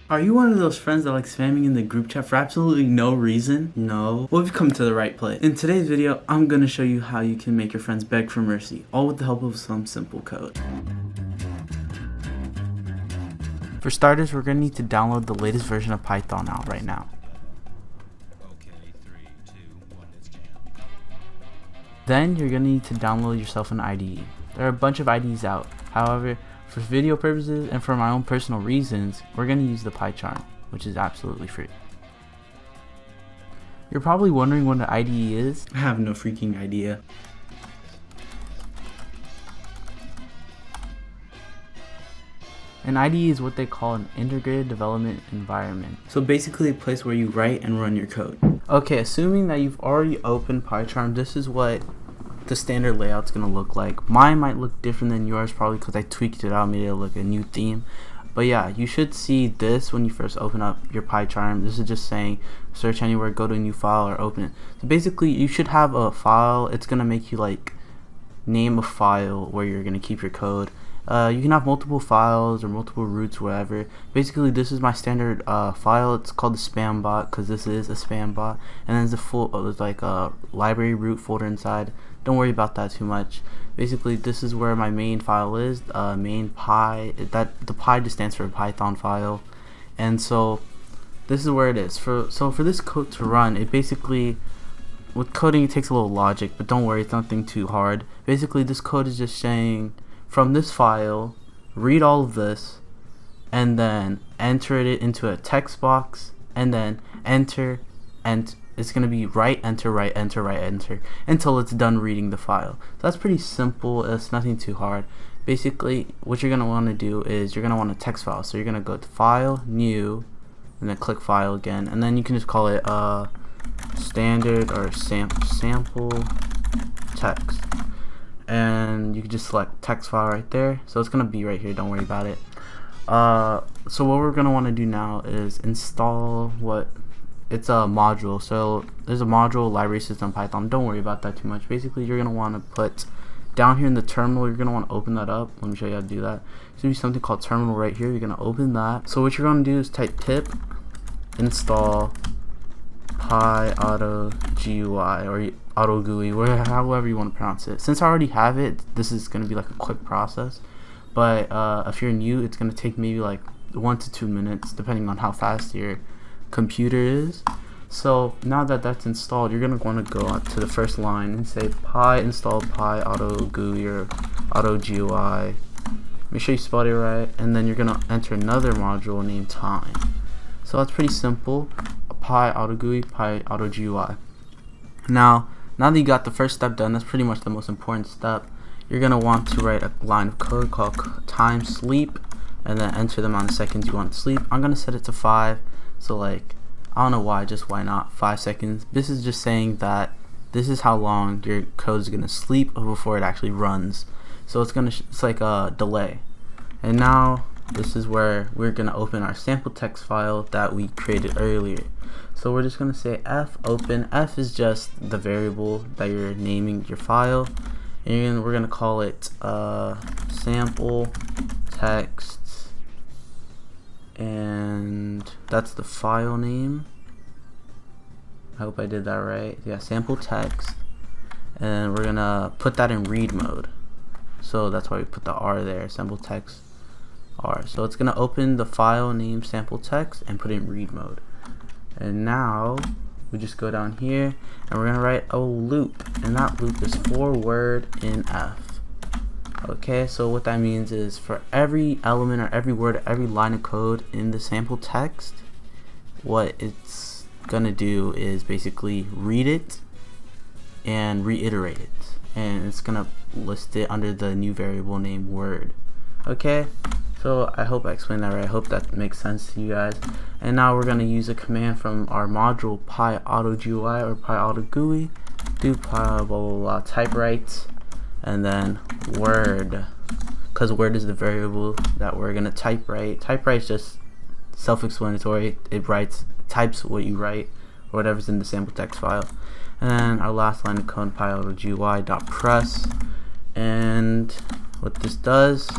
Are you one of those friends that like spamming in the group chat for absolutely no reason? No? Well, we've come to the right place. In today's video, I'm gonna show you how you can make your friends beg for mercy, all with the help of some simple code. For starters, we're gonna need to download the latest version of Python out right now. Then you're gonna need to download yourself an IDE. There are a bunch of IDEs out. However, for video purposes and for my own personal reasons, we're gonna use the PyCharm, which is absolutely free. You're probably wondering what an IDE is. I have no freaking idea. An IDE is what they call an integrated development environment. So basically a place where you write and run your code. Okay, assuming that you've already opened PyCharm, this is what the standard layout's gonna look like. Mine might look different than yours probably because I tweaked it out, made it look a new theme. But yeah, you should see this when you first open up your PyCharm. This is just saying search anywhere, go to a new file, or open it. So basically you should have a file. It's gonna make you like name a file where you're gonna keep your code. You can have multiple files or multiple roots, whatever. Basically, this is my standard file. It's called the spam bot because this is a spam bot. And then there's like a library root folder inside. Don't worry about that too much. Basically, this is where my main file is. Main py. The py just stands for Python file. And so this is where it is. For this code to run, it basically, with coding, it takes a little logic, but don't worry, it's nothing too hard. Basically, this code is just saying, from this file, read all of this, and then enter it into a text box, and then enter, and it's going to be write, enter, write, enter, write, enter, until it's done reading the file. So that's pretty simple. It's nothing too hard. Basically, what you're going to want to do is you're going to want a text file. So you're going to go to File, New, and then click File again, and then you can just call it standard or sample text. And you can just select text file right there, so it's gonna be right here, don't worry about it. So what we're gonna want to do now is install it's a module. So there's a module library system Python. Don't worry about that too much. Basically, you're gonna want to put down here in the terminal, you're gonna want to open that up. Let me show you how to do that. There's gonna be something called terminal right here. You're gonna open that. So what you're gonna do is type pip install pyAutoGUI or AutoGUI, however you want to pronounce it. Since I already have it, this is going to be like a quick process. But if you're new, it's going to take maybe like 1 to 2 minutes, depending on how fast your computer is. So now that that's installed, you're going to want to go out to the first line and say py install pyAutoGUI or AutoGUI. Make sure you spelled it right, and then you're going to enter another module named time. So that's pretty simple. pyAutoGUI, pyAutoGUI. Now that you got the first step done, that's pretty much the most important step. You're gonna want to write a line of code called time sleep, and then enter the amount of seconds you want to sleep. I'm gonna set it to 5. So like, I don't know why, just why not 5 seconds. This is just saying that this is how long your code is gonna sleep before it actually runs. So it's like a delay. And now this is where we're gonna open our sample text file that we created earlier. So we're just gonna say f open. F is just the variable that you're naming your file, and we're gonna call it sample text, and that's the file name. I hope I did that right. Yeah, sample text, and we're gonna put that in read mode. So that's why we put the R there, sample text R. So it's gonna open the file name sample text and put it in read mode. And now we just go down here and we're gonna write a loop, and that loop is for word in F. Okay, so what that means is for every element or every word or every line of code in the sample text, what it's gonna do is basically read it and reiterate it, and it's gonna list it under the new variable named word. Okay, so I hope I explained that right. I hope that makes sense to you guys. And now we're going to use a command from our module pyAutoGUI or pyAutoGUI. Do py blah blah blah type write, and then word, because word is the variable that we're going to type write. Type write is just self-explanatory. It types what you write or whatever's in the sample text file. And then our last line of code, pyAutoGUI.press, and what this does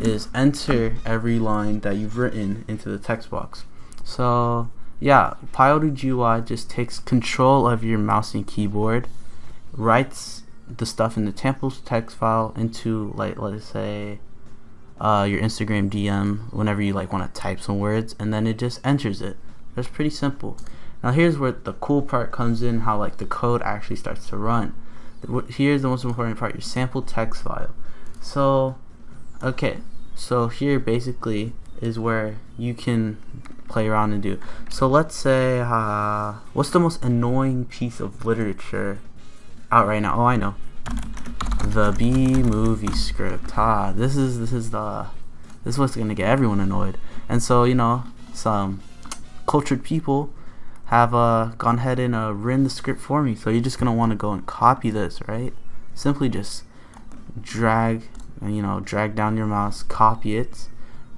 is enter every line that you've written into the text box. So yeah, PyAutoGUI just takes control of your mouse and keyboard, writes the stuff in the samples text file into, like, let's say your Instagram DM whenever you like want to type some words, and then it just enters it. That's pretty simple. Now here's where the cool part comes in, how like the code actually starts to run. Here's the most important part, your sample text file. So okay, so here basically is where you can play around and do. So let's say what's the most annoying piece of literature out right now? Oh, I know. The B movie script. This is what's gonna get everyone annoyed. And so, you know, some cultured people have gone ahead and written the script for me. So you're just gonna want to go and copy this, right? Simply just drag down your mouse, copy it.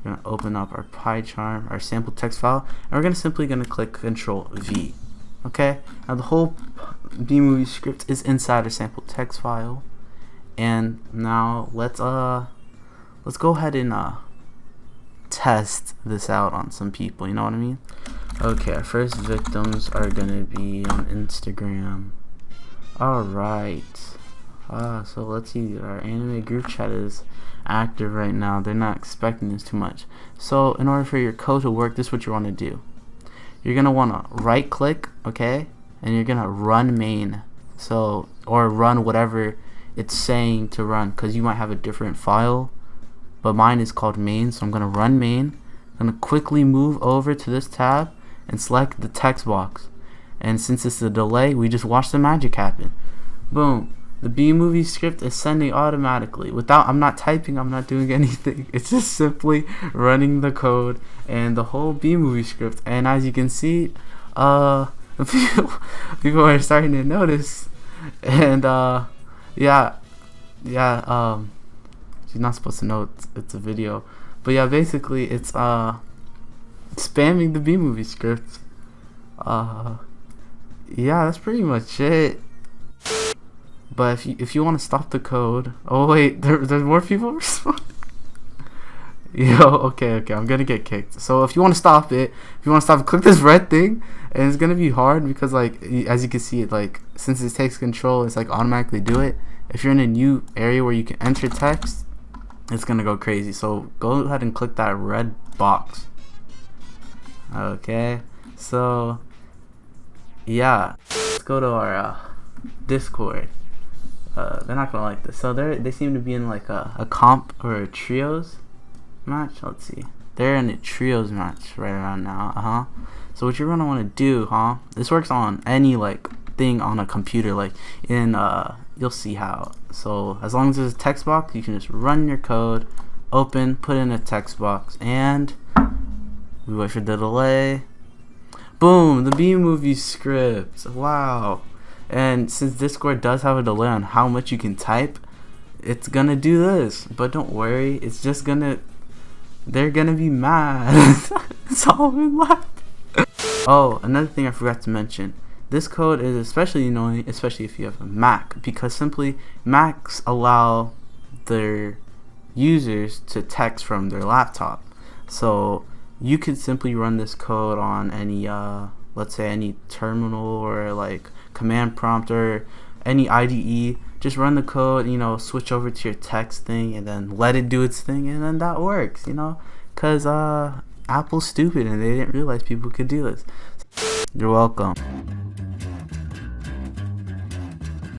We're gonna open up our PyCharm, our sample text file, and we're gonna click Control V. Okay, now the whole B movie script is inside our sample text file, and now let's go ahead and test this out on some people. You know what I mean? Okay, our first victims are gonna be on Instagram. All right. So let's see. Our anime group chat is active right now. They're not expecting this too much. So in order for your code to work, this is what you want to do. You're gonna want to right click, okay, and you're gonna run main. So, or run whatever it's saying to run, because you might have a different file, but mine is called main. So I'm gonna run main. I'm gonna quickly move over to this tab and select the text box. And since it's a delay, we just watch the magic happen. Boom. The B movie script is sending automatically. I'm not typing, I'm not doing anything. It's just simply running the code and the whole B movie script. And as you can see, people are starting to notice. And she's not supposed to know it's a video. But yeah, basically it's spamming the B movie script. Yeah, that's pretty much it. But if you want to stop the code, oh wait, there's more people responding. Yo, okay, I'm gonna get kicked. So if you want to stop it, click this red thing, and it's gonna be hard because, like, as you can see, it, like, since it takes control, it's like automatically do it. If you're in a new area where you can enter text, it's gonna go crazy. So go ahead and click that red box. Okay, so yeah, let's go to our Discord. They're not gonna like this. So they seem to be in like a comp or a trios match. Let's see. They're in a trios match right around now. So what you're gonna want to do, this works on any like thing on a computer, like in you'll see how. So as long as there's a text box, you can just run your code, open, put in a text box, and we wait for the delay. Boom, the B movie script. Wow. And since Discord does have a delay on how much you can type, it's gonna do this. But don't worry, it's just they're gonna be mad. It's all in left. Oh, another thing I forgot to mention. This code is especially annoying, especially if you have a Mac, because simply Macs allow their users to text from their laptop. So you could simply run this code on any let's say any terminal or like command prompt or any IDE. Just run the code, switch over to your text thing and then let it do its thing, and then that works, because Apple's stupid and they didn't realize people could do this. You're welcome.